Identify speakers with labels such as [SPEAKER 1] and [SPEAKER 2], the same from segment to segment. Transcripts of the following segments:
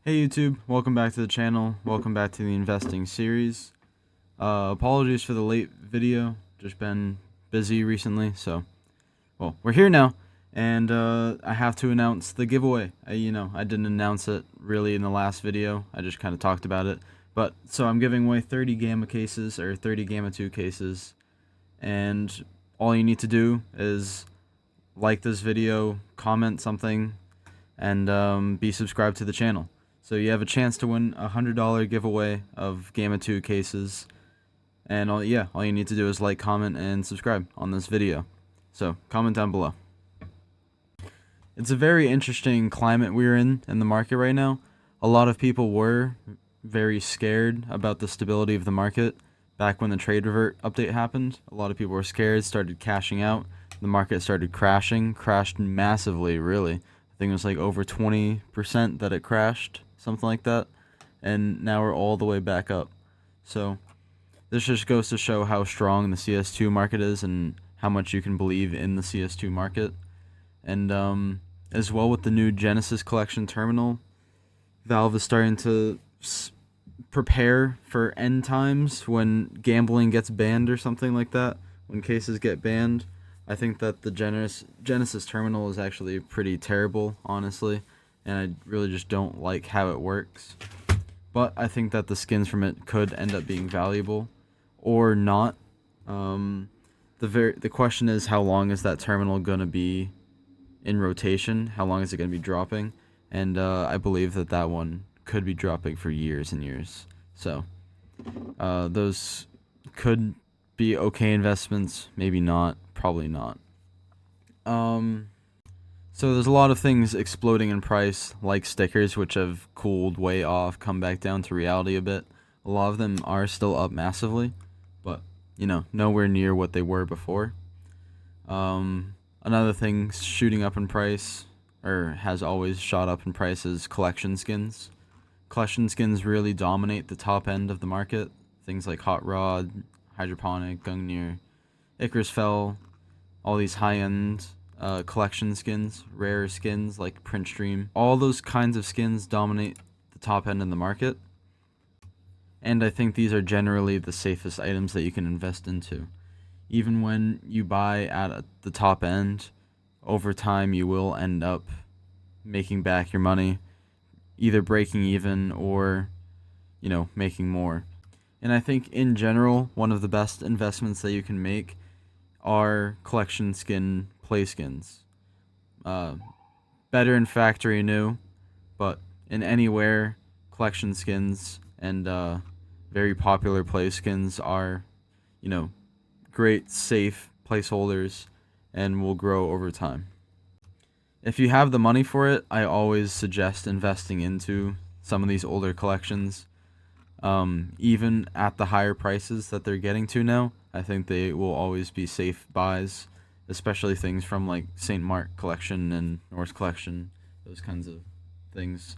[SPEAKER 1] Hey YouTube, welcome back to the channel. Welcome back to the investing series. Apologies for the late video. Just been busy recently, so well, we're here now, and I have to announce the giveaway. I didn't announce it really in the last video. I just kind of talked about it. But so I'm giving away 30 Gamma cases or 30 Gamma 2 cases, and all you need to do is like this video, comment something, and be subscribed to the channel. So you have a chance to win a $100 giveaway of Gamma 2 cases. And all you need to do is like, comment, and subscribe on this video. So comment down below. It's a very interesting climate we're in the market right now. A lot of people were very scared about the stability of the market back when the trade revert update happened. A lot of people were scared, started cashing out. The market started crashed massively, really. I think it was like over 20% that it crashed, something like that. And now we're all the way back up. So this just goes to show how strong the CS2 market is and how much you can believe in the CS2 market. And as well with the new Genesis Collection terminal, Valve is starting to prepare for end times when gambling gets banned or something like that. When cases get banned, I think that the Genesis terminal is actually pretty terrible, honestly, and I really just don't like how it works. But I think that the skins from it could end up being valuable, or not. The question is, how long is that terminal gonna be in rotation? How long is it gonna be dropping? And I believe that that one could be dropping for years and years. So those could be okay investments, maybe not, probably not. So there's a lot of things exploding in price, like stickers, which have cooled way off, come back down to reality a bit. A lot of them are still up massively, but nowhere near what they were before. Another thing shooting up in price, or has always shot up in price, is collection skins. Collection skins really dominate the top end of the market. Things like Hot Rod, Hydroponic, Gungnir, Icarus Fell, all these high-end collection skins, rare skins like Print Stream. All those kinds of skins dominate the top end of the market. And I think these are generally the safest items that you can invest into. Even when you buy at the top end, over time you will end up making back your money, either breaking even or, making more. And I think in general, one of the best investments that you can make are collection skin play skins. Better in factory new, but in anywhere, collection skins and very popular play skins are, great, safe placeholders and will grow over time. If you have the money for it, I always suggest investing into some of these older collections. Even at the higher prices that they're getting to now, I think they will always be safe buys, especially things from like St. Mark Collection and Norse Collection, those kinds of things.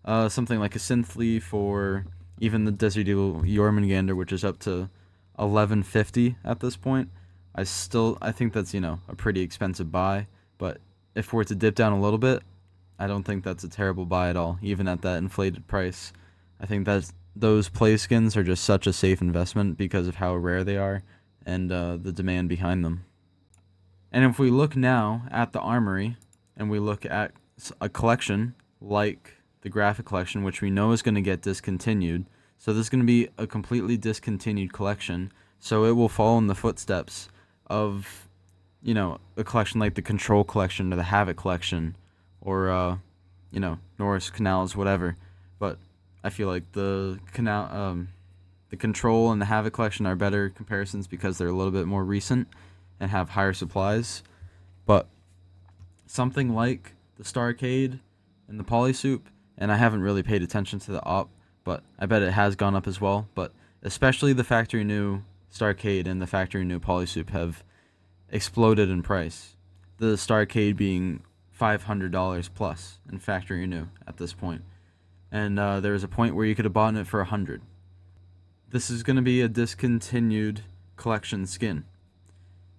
[SPEAKER 1] Something like a Synth Leaf or even the Desert Eagle Jormungandr, which is up to 1150 at this point. I think that's a pretty expensive buy, but if we're to dip down a little bit, I don't think that's a terrible buy at all, even at that inflated price. I think that those play skins are just such a safe investment because of how rare they are and the demand behind them. And if we look now at the Armory and we look at a collection like the Graphic Collection, which we know is going to get discontinued, so this is going to be a completely discontinued collection, so it will follow in the footsteps of a collection like the Control Collection or the Havoc Collection or Norris Canals, whatever. But I feel like the Control and the Havoc Collection are better comparisons because they're a little bit more recent and have higher supplies. But something like the Starcade and the Polysoup, and I haven't really paid attention to the op, but I bet it has gone up as well. But especially the factory new Starcade and the factory new Polysoup have exploded in price. The Starcade being $500 plus in factory new at this point. And there was a point where you could have bought it for $100. This is going to be a discontinued collection skin.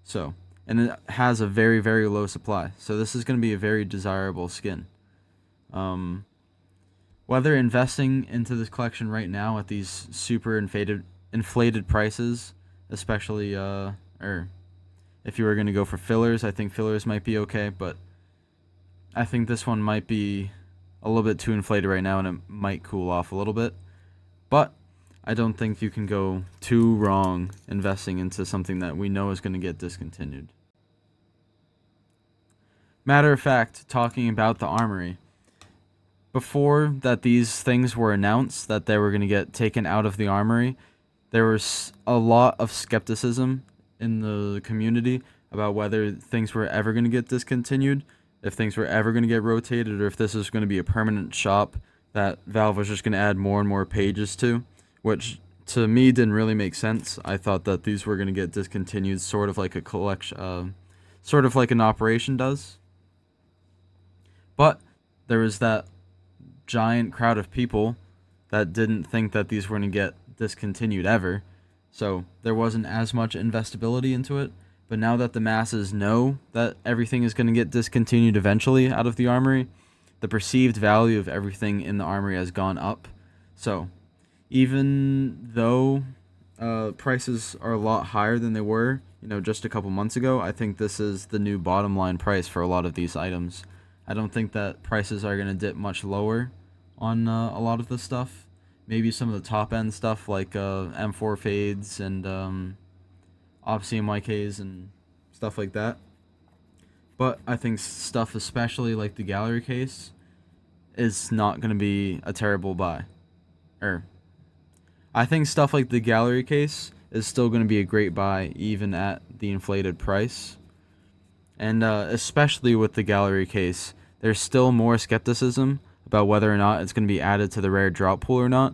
[SPEAKER 1] So, and it has a very, very low supply. So this is going to be a very desirable skin. whether investing into this collection right now at these super inflated prices, especially or if you were going to go for fillers, I think fillers might be okay, but I think this one might be a little bit too inflated right now and it might cool off a little bit. But I don't think you can go too wrong investing into something that we know is going to get discontinued. Matter of fact, talking about the Armory, before that these things were announced that they were going to get taken out of the Armory, there was a lot of skepticism in the community about whether things were ever going to get discontinued, if things were ever going to get rotated, or if this was going to be a permanent shop that Valve was just going to add more and more pages to, which to me didn't really make sense. I thought that these were going to get discontinued sort of like a collection, sort of like an operation does. But there was that giant crowd of people that didn't think that these were going to get discontinued ever, so there wasn't as much investability into it. But now that the masses know that everything is going to get discontinued eventually out of the Armory, the perceived value of everything in the Armory has gone up. So even though prices are a lot higher than they were, just a couple months ago, I think this is the new bottom line price for a lot of these items. I don't think that prices are going to dip much lower on a lot of this stuff. Maybe some of the top end stuff like M4 fades and Obsidian YKs and stuff like that. But I think stuff especially like the gallery case is not going to be a terrible buy. I think stuff like the gallery case is still going to be a great buy even at the inflated price. And especially with the gallery case, there's still more skepticism about whether or not it's going to be added to the rare drop pool or not,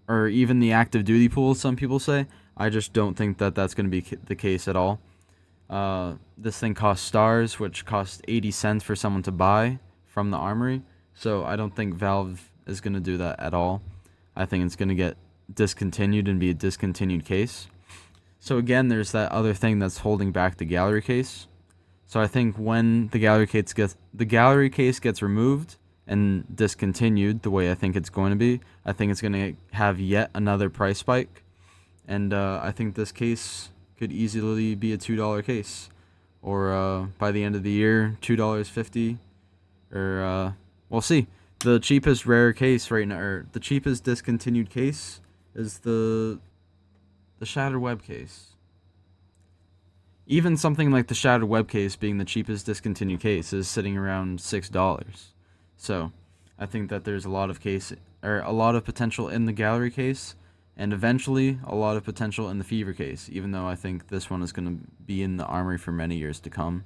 [SPEAKER 1] or even the active duty pool, some people say. I just don't think that that's going to be the case at all. This thing costs stars, which cost 80 cents for someone to buy from the Armory, so I don't think Valve is going to do that at all. I think it's going to get discontinued and be a discontinued case. So again, there's that other thing that's holding back the gallery case. So I think when the gallery case gets removed and discontinued the way I think it's going to be, I think it's going to have yet another price spike. And I think this case could easily be a $2 case. Or by the end of the year, $2.50. Or we'll see. The cheapest rare case right now, or the cheapest discontinued case, is the Shattered Web case. Even something like the Shattered Web case being the cheapest discontinued case is sitting around $6. So I think that there's a lot of potential in the gallery case, and eventually a lot of potential in the Fever case, even though I think this one is going to be in the Armory for many years to come.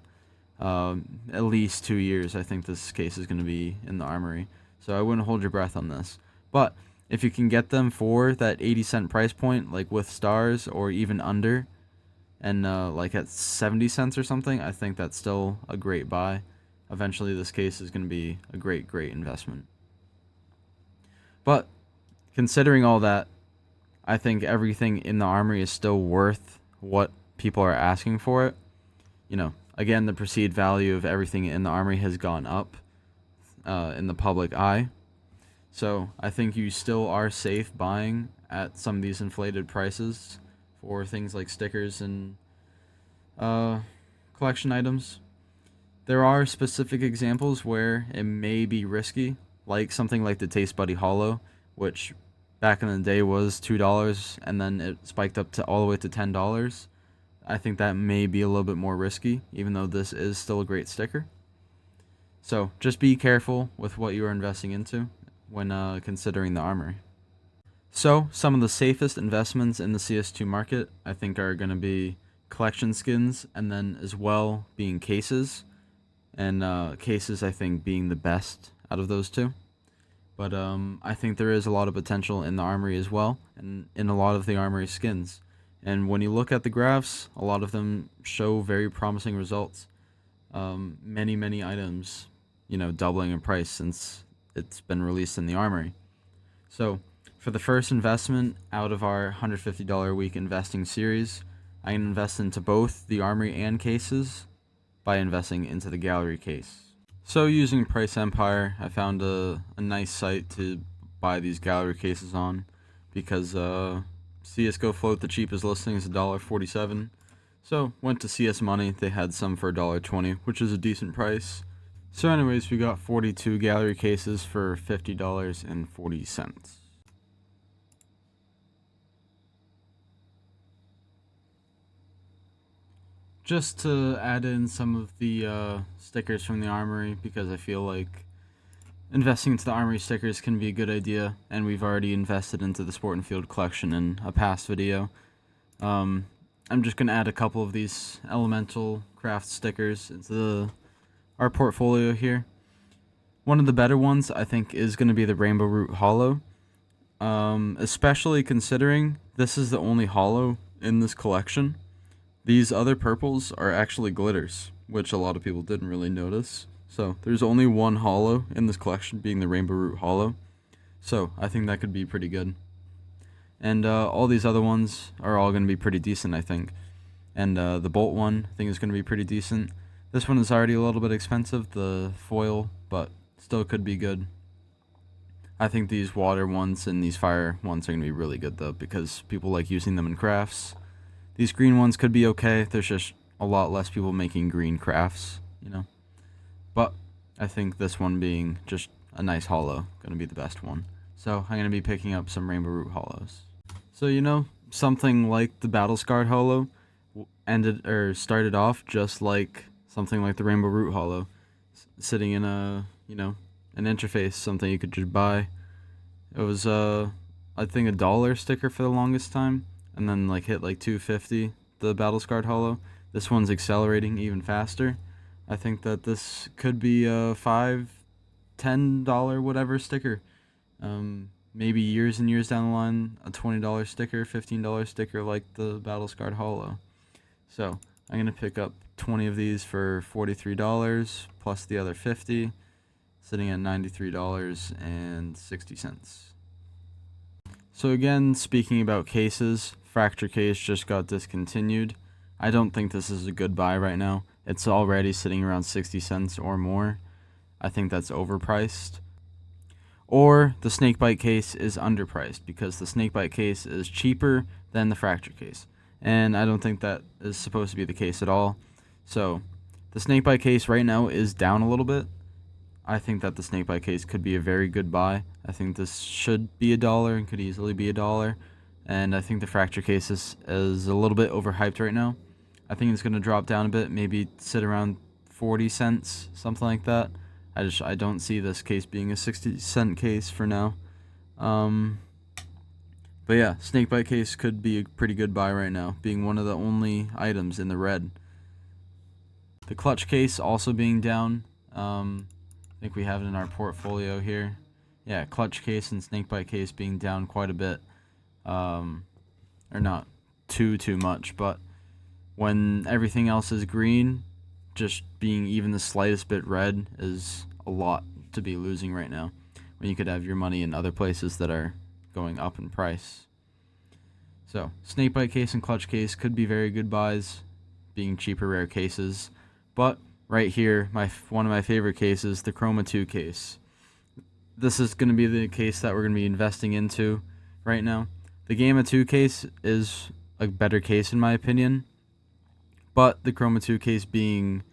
[SPEAKER 1] At least 2 years, I think this case is going to be in the Armory. So I wouldn't hold your breath on this. But if you can get them for that 80-cent price point, like with stars or even under, and like at 70 cents or something, I think that's still a great buy. Eventually this case is going to be a great investment. But considering all that, I think everything in the Armory is still worth what people are asking for it. Again, the perceived value of everything in the Armory has gone up in the public eye. So I think you still are safe buying at some of these inflated prices for things like stickers and collection items. There are specific examples where it may be risky, like something like the Taste Buddy Hollow, which back in the day was $2 and then it spiked up to all the way to $10. I think that may be a little bit more risky, even though this is still a great sticker. So just be careful with what you are investing into when considering the Armory. So some of the safest investments in the CS2 market, I think, are going to be collection skins, and then as well being cases. And cases, I think, being the best out of those two. But I think there is a lot of potential in the Armory as well, and in a lot of the Armory skins. And when you look at the graphs, a lot of them show very promising results. Many items, doubling in price since it's been released in the Armory. So for the first investment out of our $150 a week investing series, I invest into both the Armory and cases by investing into the gallery case. So using Price Empire, I found a nice site to buy these gallery cases on because CSGO Float, the cheapest listing is $1.47. So went to CS Money, they had some for $1.20, which is a decent price. So anyways, we got 42 gallery cases for $50.40. Just to add in some of the stickers from the Armory, because I feel like investing into the Armory stickers can be a good idea, and we've already invested into the Sport and Field collection in a past video. I'm just going to add a couple of these elemental craft stickers into our portfolio here. One of the better ones, I think, is going to be the Rainbow Root Hollow, especially considering this is the only hollow in this collection. These other purples are actually glitters, which a lot of people didn't really notice. So there's only one hollow in this collection, being the Rainbow Root Hollow. So I think that could be pretty good. And all these other ones are all going to be pretty decent, I think. And the Bolt one, I think, is going to be pretty decent. This one is already a little bit expensive, the foil, but still could be good. I think these water ones and these fire ones are going to be really good, though, because people like using them in crafts. These green ones could be okay. There's just a lot less people making green crafts, you know. But I think this one being just a nice hollow, going to be the best one. So I'm going to be picking up some Rainbow Root hollows. So, you know, something like the Battle Scarred hollow started off just like something like the Rainbow Root hollow, sitting in an interface, something you could just buy. It was I think $1 sticker for the longest time, and then like hit like $2.50, the Battle Scarred hollow. This one's accelerating even faster. I think that this could be a $5, $10 whatever sticker. Maybe years and years down the line, a $20 sticker, $15 sticker like the Battle Scarred hollow. So I'm gonna pick up 20 of these for $43 plus the other 50, sitting at $93.60. So again, speaking about cases, Fracture Case just got discontinued. I don't think this is a good buy right now. It's already sitting around 60 cents or more. I think that's overpriced. Or the Snakebite case is underpriced, because the Snakebite case is cheaper than the Fracture Case. And I don't think that is supposed to be the case at all. So the Snakebite case right now is down a little bit. I think that the Snakebite case could be a very good buy. I think this should be $1 and could easily be $1. And I think the Fracture case is a little bit overhyped right now. I think it's going to drop down a bit, maybe sit around 40 cents, something like that. I don't see this case being a 60-cent case for now. But yeah, Snakebite case could be a pretty good buy right now, being one of the only items in the red. The Clutch case also being down. I think we have it in our portfolio here. Yeah, Clutch case and Snakebite case being down quite a bit. Or not too much, but when everything else is green, just being even the slightest bit red is a lot to be losing right now, when you could have your money in other places that are going up in price. So Snakebite case and Clutch case could be very good buys, being cheaper rare cases. But right here, one of my favorite cases, the Chroma 2 case. This is going to be the case that we're going to be investing into right now. The Gamma 2 case is a better case in my opinion, but the Chroma 2 case being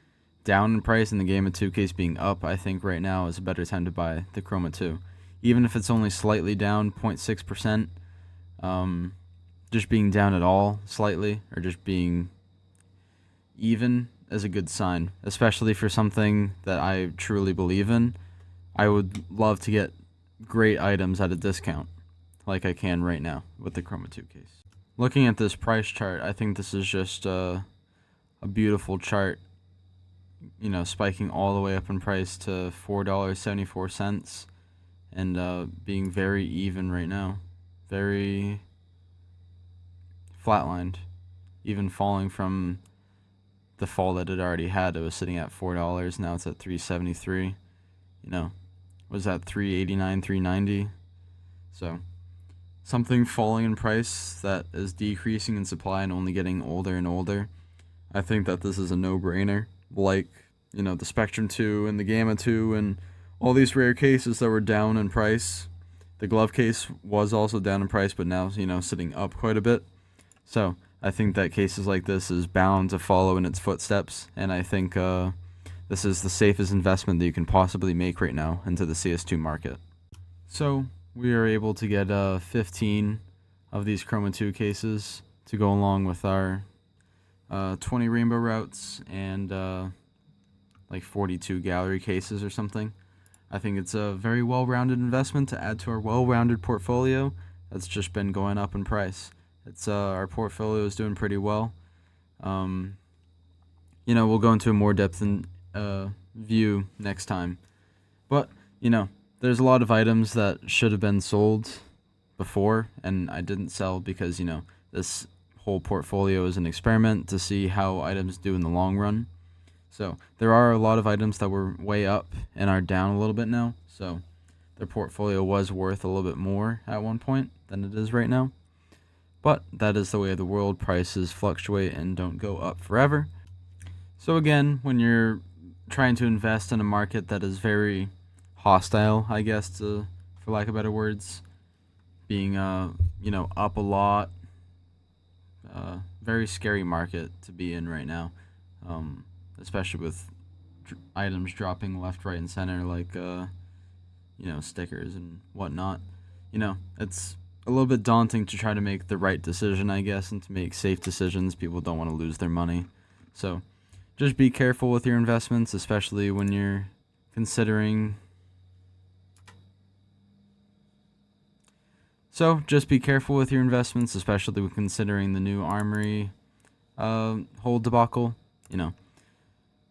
[SPEAKER 1] down in price and the Gamma 2 case being up, I think right now is a better time to buy the Chroma 2. Even if it's only slightly down, 0.6%, just being down at all slightly, or just being even, is a good sign, especially for something that I truly believe in. I would love to get great items at a discount, like I can right now with the Chroma 2 case. Looking at this price chart, I think this is just a beautiful chart, you know, spiking all the way up in price to $4.74, and being very even right now, very flatlined, even falling from the fall that it already had. It was sitting at $4, now it's at $3.73. You know, was that $3.89, $3.90? So something falling in price that is decreasing in supply and only getting older and older. I think that this is a no-brainer. Like, the Spectrum 2 and the Gamma 2 and all these rare cases that were down in price. The glove case was also down in price, but now, sitting up quite a bit. So I think that cases like this is bound to follow in its footsteps, and I think this is the safest investment that you can possibly make right now into the CS2 market. So we are able to get 15 of these Chroma 2 cases to go along with our 20 rainbow routes and like 42 gallery cases or something. I think it's a very well-rounded investment to add to our well-rounded portfolio that's just been going up in price. It's our portfolio is doing pretty well. We'll go into a more depth and view next time. But there's a lot of items that should have been sold before, and I didn't sell because this whole portfolio is an experiment to see how items do in the long run. So there are a lot of items that were way up and are down a little bit now. So their portfolio was worth a little bit more at one point than it is right now. But that is the way of the world. Prices fluctuate and don't go up forever. So again, when you're trying to invest in a market that is very hostile, I guess, for lack of better words, being up a lot, very scary market to be in right now. Especially with items dropping left, right, and center, like stickers and whatnot. It's a little bit daunting to try to make the right decision, I guess, and to make safe decisions. People don't want to lose their money, so just be careful with your investments, especially when you're considering. So just be careful with your investments, especially when considering the new Armory whole debacle.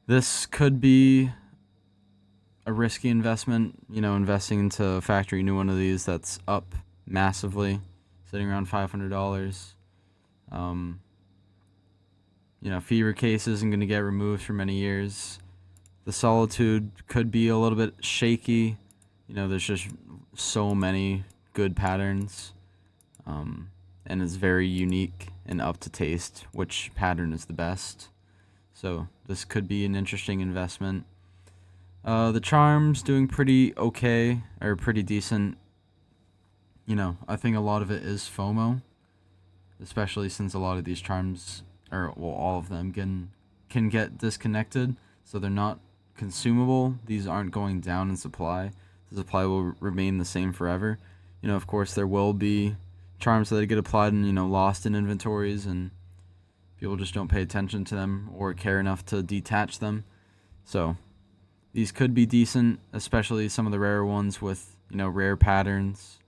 [SPEAKER 1] This could be a risky investment, investing into a factory new one of these that's up massively, sitting around $500. Fever case isn't going to get removed for many years. The Solitude could be a little bit shaky. There's just so many good patterns, and it's very unique and up to taste which pattern is the best. So this could be an interesting investment. The Charm's doing pretty okay, or pretty decent. I think a lot of it is FOMO, especially since a lot of these Charms, all of them, can get disconnected, so they're not consumable. These aren't going down in supply. The supply will remain the same forever. Of course, there will be Charms that get applied and, lost in inventories, and people just don't pay attention to them or care enough to detach them. So these could be decent, especially some of the rarer ones with, rare patterns.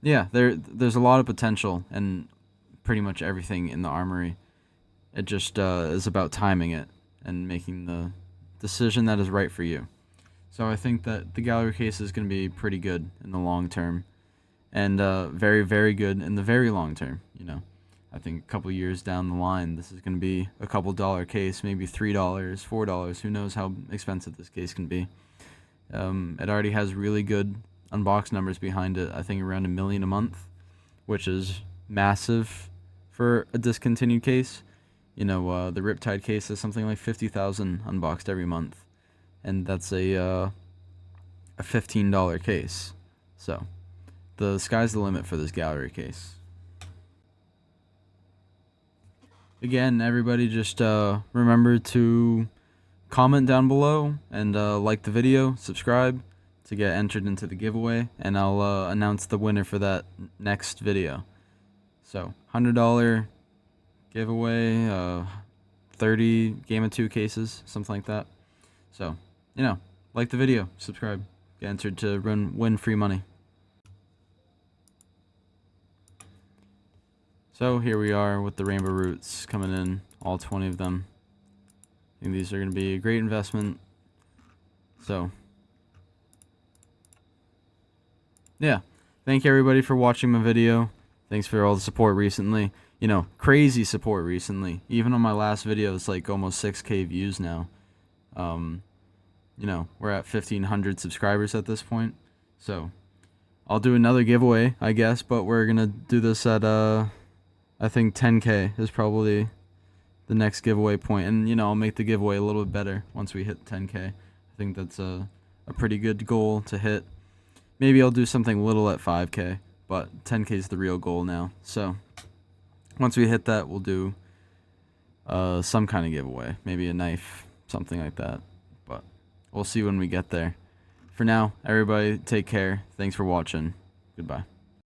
[SPEAKER 1] There's a lot of potential and pretty much everything in the Armory. It just is about timing it and making the decision that is right for you. So I think that the gallery case is going to be pretty good in the long term, and very, very good in the very long term. I think a couple years down the line, this is going to be a couple dollar case, maybe $3, $4. Who knows how expensive this case can be. It already has really good unbox numbers behind it. I think around 1 million a month, which is massive for a discontinued case. The Riptide case is something like 50,000 unboxed every month, and that's a $15 case. So the sky's the limit for this gallery case. Again, everybody, just remember to comment down below and like the video, subscribe to get entered into the giveaway, and I'll announce the winner for that next video. So $100 giveaway, 30 Gamma 2 cases, something like that. So, like the video, subscribe, get entered to win free money. So here we are with the rainbow roots coming in, all 20 of them. I think these are going to be a great investment. So, yeah, thank you everybody for watching my video. Thanks for all the support recently. Crazy support recently. Even on my last video, it's like almost 6K views now. We're at 1,500 subscribers at this point. So, I'll do another giveaway, I guess, but we're going to do this at, I think 10K is probably the next giveaway point, and you know, I'll make the giveaway a little bit better once we hit 10K. I think that's a pretty good goal to hit. Maybe I'll do something little at 5K, but 10K is the real goal now. So once we hit that, we'll do some kind of giveaway, maybe a knife, something like that. But we'll see when we get there. For now, everybody, take care. Thanks for watching. Goodbye.